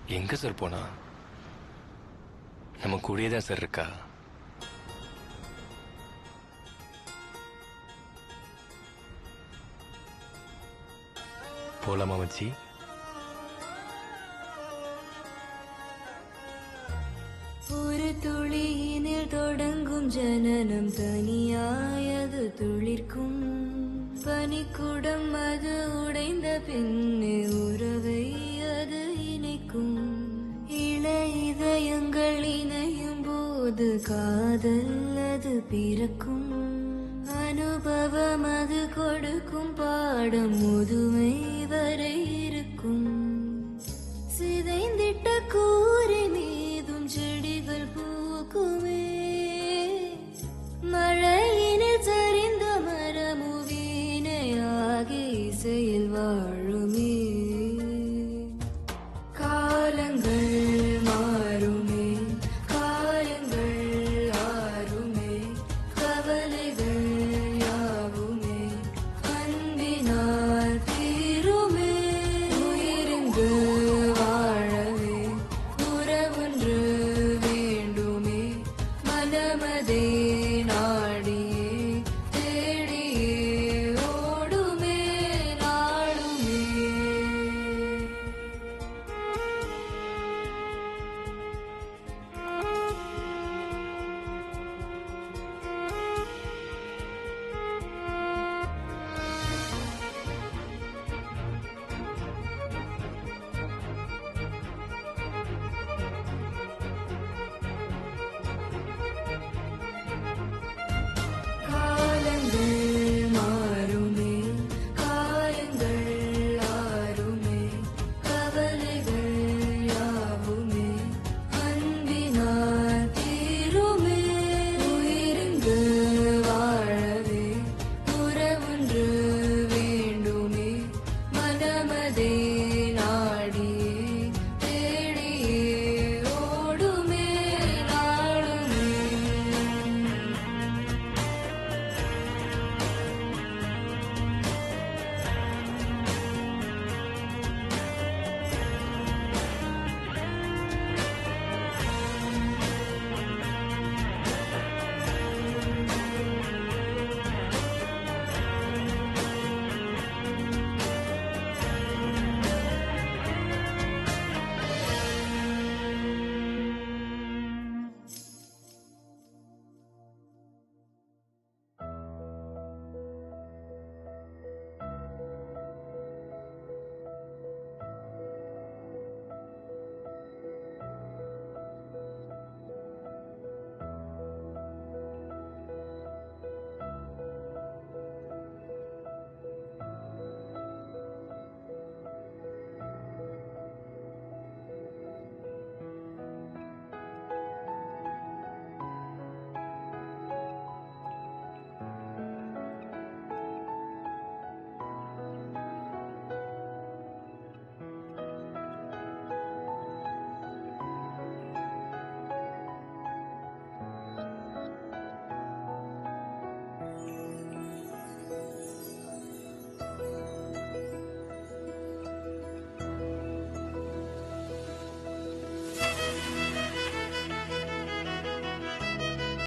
எங்க சார் போனா? நம்ம கூடயே தான் சார் இருக்கா. போலாமா மச்சி? ஒரு துளியினில் தொடங்கும் ஜனனம் தனியாயது துளிர்க்கும். பனிக்குடம் அது உடைந்த பின்னே உறவை அது இணைக்கும். இள இதயங்கள் இணையும் போது காதல் அது பிறக்கும். அனுபவம் அது கொடுக்கும் பாடம் முதுமை வரை இருக்கும். சிதைந்திட்ட கூரை மீதும் செடிகள் பூக்குமே. மழையினில் சரிந்த மரமுவீனையாகி இசையில் வாழுமே. காலங்கள் மாறுமே, காயங்கள் ஆறுமே, கவலைகள் யாவுமே அன்பினால் தீருமே. உயிரிந்து